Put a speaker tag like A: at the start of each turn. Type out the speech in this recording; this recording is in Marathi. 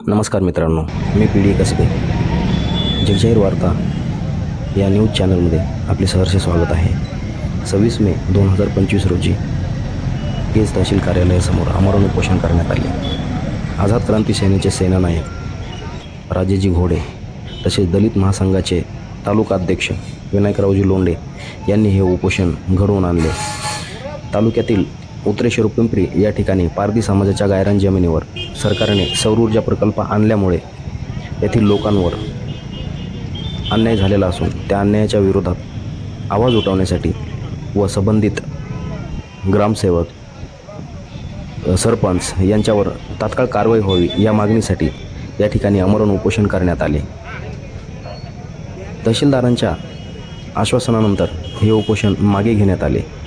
A: नमस्कार मित्रांनो, मी पी डी कसबे. जगजाहीर वार्ता या न्यूज चॅनलमध्ये आपले सहर्ष स्वागत आहे. 26 मे 2025 रोजी केज तहसील कार्यालयासमोर आमरण उपोषण करण्यात आले. आझाद क्रांती सेनेचे सेनानायक राजेजी घोडे तसेच दलित महासंघाचे तालुका अध्यक्ष विनायकरावजी लोंढे यांनी हे उपोषण घडवून आणले. तालुक्यातील उतरेश्वर पिंपरी या ठिकाणी पारधी समाजाच्या गायरान जमिनीवर सरकारने सौर ऊर्जा प्रकल्प आणल्यामुळे येथील लोकांवर अन्याय झालेला असून त्या अन्यायाच्या विरोधात आवाज उठवण्यासाठी व संबंधित ग्रामसेवक, सरपंच यांच्यावर तात्काळ कारवाई व्हावी या मागणीसाठी या ठिकाणी आमरण उपोषण करण्यात आले. तहसीलदारांच्या आश्वासनानंतर हे उपोषण मागे घेण्यात आले.